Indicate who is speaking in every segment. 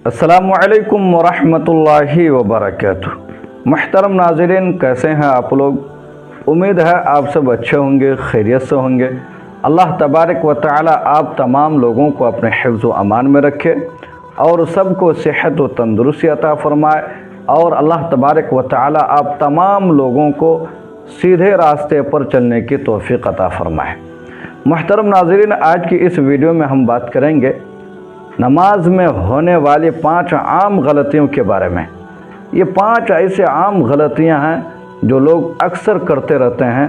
Speaker 1: अस्सलामुअलैकुम वरहमतुल्लाहि वबरकातुह। मुहतरम नाज़रीन, कैसे हैं आप लोग। उम्मीद है आप सब अच्छे होंगे, खैरियत से होंगे। अल्लाह तबारक व तआला आप तमाम लोगों को अपने हिफ्ज़ व अमान में रखे और सबको सेहत व तंदुरुस्ती अता फ़रमाए, और अल्लाह तबारक व तआला आप तमाम लोगों को सीधे रास्ते पर चलने की तौफ़ीक़ अता फ़रमाए। मुहतरम नाज़रीन, आज की इस वीडियो में हम बात करेंगे नमाज में होने वाली 5 आम गलतियों के बारे में। ये 5 ऐसे आम गलतियां हैं जो लोग अक्सर करते रहते हैं,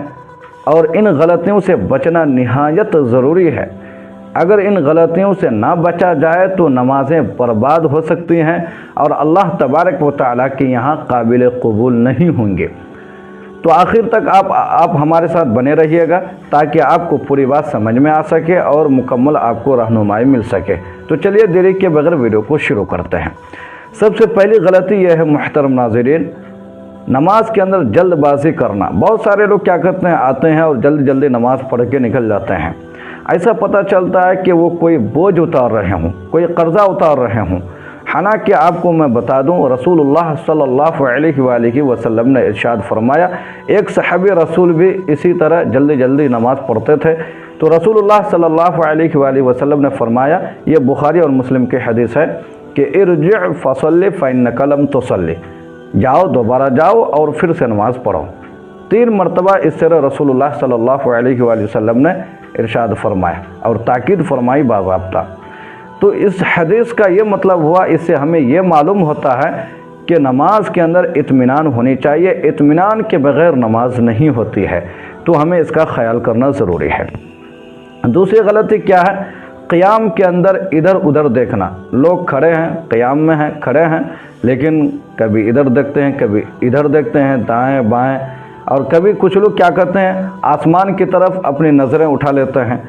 Speaker 1: और इन गलतियों से बचना निहायत ज़रूरी है। अगर इन गलतियों से ना बचा जाए तो नमाज़ें बर्बाद हो सकती हैं और अल्लाह तबारक व तआला के यहाँ काबिल कबूल नहीं होंगे। तो आखिर तक आप हमारे साथ बने रहिएगा ताकि आपको पूरी बात समझ में आ सके और मुकम्मल आपको रहनुमाई मिल सके। तो चलिए देरी के बगैर वीडियो को शुरू करते हैं। सबसे पहली गलती यह है मुहतरम नाज़रीन, नमाज के अंदर जल्दबाजी करना। बहुत सारे लोग क्या करते हैं, आते हैं और जल्दी जल्दी नमाज़ पढ़ के निकल जाते हैं। ऐसा पता चलता है कि वो कोई बोझ उतार रहे हों, कोई कर्ज़ा उतार रहे हों। हालांकि आपको मैं बता दूं, रसूलुल्लाह सल्लल्लाहु अलैहि वसल्लम ने इरशाद फरमाया, एक सहाबी रसूल भी इसी तरह जल्दी जल्दी नमाज़ पढ़ते थे। तो रसूलुल्लाह सल्लल्लाहु अलैहि वसल्लम ने फरमाया, ये बुखारी और मुस्लिम की हदीस है कि इरजिअ फसल्लि फ़इन्नका लम तुसल्लि, जाओ दोबारा जाओ और फिर से नमाज़ पढ़ो। 3 मरतबा इस तरह रसूलुल्लाह सल्लल्लाहु अलैहि वसल्लम ने इरशाद फरमाया और ताकीद फरमाई बाज़ाब्ता। तो इस हदीस का ये मतलब हुआ, इससे हमें ये मालूम होता है कि नमाज के अंदर इत्मीनान होनी चाहिए। इत्मीनान के बग़ैर नमाज नहीं होती है, तो हमें इसका ख्याल करना ज़रूरी है। दूसरी गलती क्या है, क़ियाम के अंदर इधर उधर देखना। लोग खड़े हैं, क़ियाम में हैं, खड़े हैं, लेकिन कभी इधर देखते हैं, कभी इधर देखते हैं, दाएं बाएं, और कभी कुछ लोग क्या करते हैं, आसमान की तरफ अपनी नज़रें उठा लेते हैं।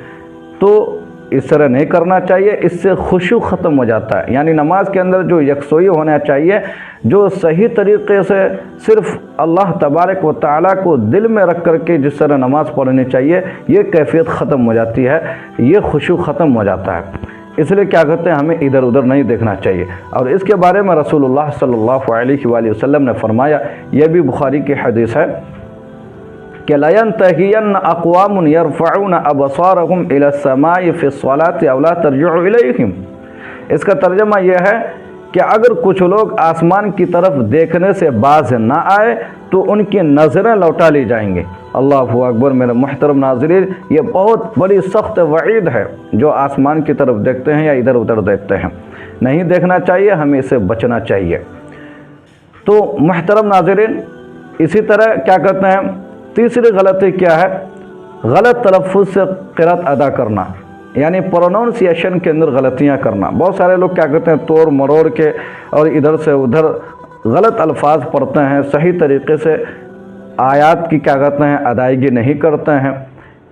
Speaker 1: तो इस तरह नहीं करना चाहिए, इससे खुशू ख़त्म हो जाता है। यानी नमाज के अंदर जो यकसोई होना चाहिए, जो सही तरीक़े से सिर्फ़ अल्लाह तबारक व तआला को दिल में रख कर के जिस तरह नमाज़ पढ़नी चाहिए, ये कैफियत ख़त्म हो जाती है, ये खुशू ख़त्म हो जाता है। इसलिए क्या कहते हैं, हमें इधर उधर नहीं देखना चाहिए। और इसके बारे में रसूलुल्लाह सल्लल्लाहु अलैहि वसल्लम ने फरमाया, यह भी बुखारी की हदीस है कि ला यंतहियन्न अक़वामुन यरफ़ऊन अबसारहुम इला समाई फ़ी स्सलाति अव ला तर्जिउ इलैहिम। इसका तर्जुमा यह है कि अगर कुछ लोग आसमान की तरफ देखने से बाज ना आए तो उनकी नज़रें लौटा ली जाएंगी। अल्लाहु अकबर। मेरे मुहतरम नाज़रीन, ये बहुत बड़ी सख्त वईद है जो आसमान की तरफ देखते हैं या इधर उधर देखते हैं। नहीं देखना चाहिए, हमें इससे बचना चाहिए। तो मुहतरम नाज़रीन, इसी तरह क्या करते हैं, तीसरी गलती क्या है, गलत तलफ़ुज़ से क़िरात अदा करना, यानी प्रोनाउंसिएशन के अंदर गलतियां करना। बहुत सारे लोग क्या करते हैं, तोड़ मरोड़ के और इधर से उधर गलत अल्फाज पढ़ते हैं, सही तरीक़े से आयात की क्या करते हैं, अदायगी नहीं करते हैं।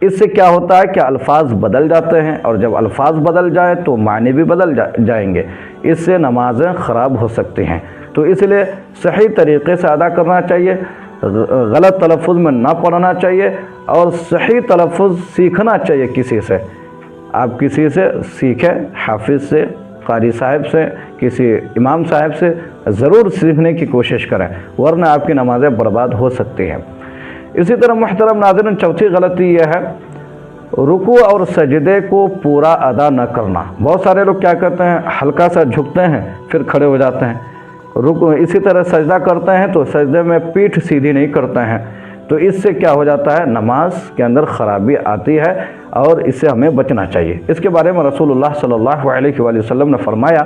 Speaker 1: इससे क्या होता है कि अल्फाज बदल जाते हैं, और जब अल्फाज बदल जाए तो मानी भी बदल जाएंगे। इससे नमाज़ें ख़राब हो सकती हैं। तो इसलिए सही तरीक़े से अदा करना चाहिए, गलत तलफ़ुज़ में ना पढ़ना चाहिए, और सही तलफ़ुज़ सीखना चाहिए किसी से। आप किसी से सीखें, हाफिज़ से, कारी साहब से, किसी इमाम साहब से ज़रूर सीखने की कोशिश करें, वरना आपकी नमाज़ें बर्बाद हो सकती हैं। इसी तरह मुहतरम नाज़रीन, चौथी गलती यह है, रुकू और सजदे को पूरा अदा न करना। बहुत सारे लोग क्या करते हैं, हल्का सा झुकते हैं फिर खड़े हो जाते हैं। इसी तरह सजदा करते हैं तो सजदे में पीठ सीधी नहीं करते हैं। तो इससे क्या हो जाता है, नमाज के अंदर ख़राबी आती है, और इससे हमें बचना चाहिए। इसके बारे में रसूलुल्लाह सल्लल्लाहु अलैहि वसल्लम ने फरमाया,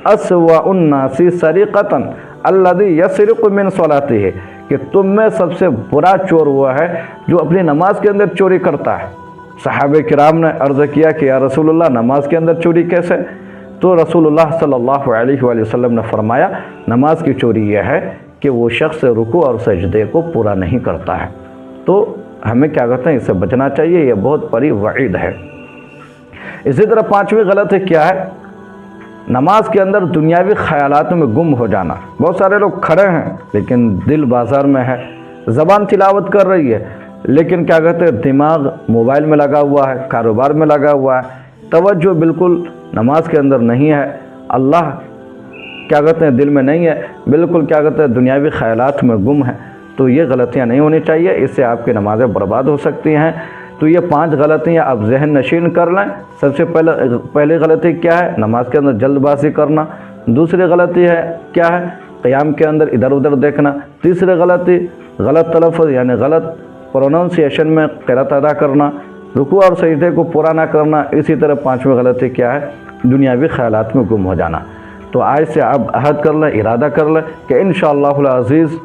Speaker 1: अस्वउन नासी सरिक़तन अल्लज़ी यसरिक़ु मिन सलातिही, कि तुम में सबसे बुरा चोर हुआ है जो अपनी नमाज के अंदर चोरी करता है। सहाबे किराम ने अर्ज़ किया कि या रसूलुल्लाह, नमाज के अंदर चोरी कैसे? तो रसूलुल्लाह सल्लल्लाहु अलैहि वसल्लम ने फरमाया, नमाज की चोरी यह है कि वो शख्स रुकू और सजदे को पूरा नहीं करता है। तो हमें क्या करते हैं, इससे बचना चाहिए, ये बहुत बड़ी वईद है। इसी तरह 5वीं गलती क्या है, नमाज के अंदर दुनियावी ख्यालात में गुम हो जाना। बहुत सारे लोग खड़े हैं लेकिन दिल बाज़ार में है, ज़बान तिलावत कर रही है, लेकिन क्या कहते हैं, दिमाग मोबाइल में लगा हुआ है, कारोबार में लगा हुआ है, तवज्जो बिल्कुल नमाज के अंदर नहीं है। अल्लाह کیا کہتے ہیں دل میں نہیں ہے، بالکل کیا کہتے ہیں دنیاوی خیالات میں گم ہے، تو یہ غلطیاں نہیں ہونی چاہیے، اس سے آپ کی نمازیں برباد ہو سکتی ہیں۔ تو یہ 5 غلطیاں آپ ذہن نشین کر لیں۔ سب سے پہلی غلطی کیا ہے؟ نماز کے اندر جلد بازی کرنا۔ دوسری غلطی ہے کیا ہے؟ قیام کے اندر ادھر ادھر دیکھنا۔ تیسری غلطی غلط تلفظ یعنی غلط پروننسیشن میں قرات ادا کرنا، رکوع اور سجدے کو پورا نہ کرنا۔ اسی طرح 5ویں غلطی کیا ہے؟ دنیاوی خیالات میں گم ہو جانا۔ تو آج سے آپ عہد کر لیں، ارادہ کر لیں کہ انشاءاللہ العزیز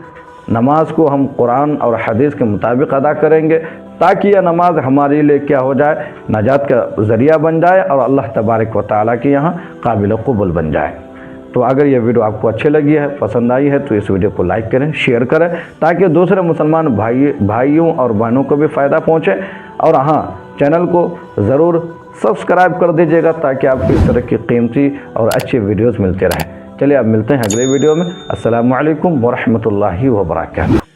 Speaker 1: نماز کو ہم قرآن اور حدیث کے مطابق ادا کریں گے، تاکہ یہ نماز ہمارے لیے کیا ہو جائے؟ نجات کا ذریعہ بن جائے اور اللہ تبارک و تعالیٰ کے یہاں قابل قبول بن جائے۔ تو اگر یہ ویڈیو آپ کو اچھی لگی ہے، پسند آئی ہے، تو اس ویڈیو کو لائک کریں، شیئر کریں، تاکہ دوسرے مسلمان بھائیوں اور بہنوں کو بھی فائدہ پہنچے۔ اور ہاں، چینل کو ضرور سبسکرائب کر دیجیے گا، تاکہ آپ کو اس طرح کی قیمتی اور اچھی ویڈیوز ملتے رہیں۔ چلیے اب ملتے ہیں اگلے ویڈیو میں۔ السلام علیکم ورحمۃ اللہ وبرکاتہ۔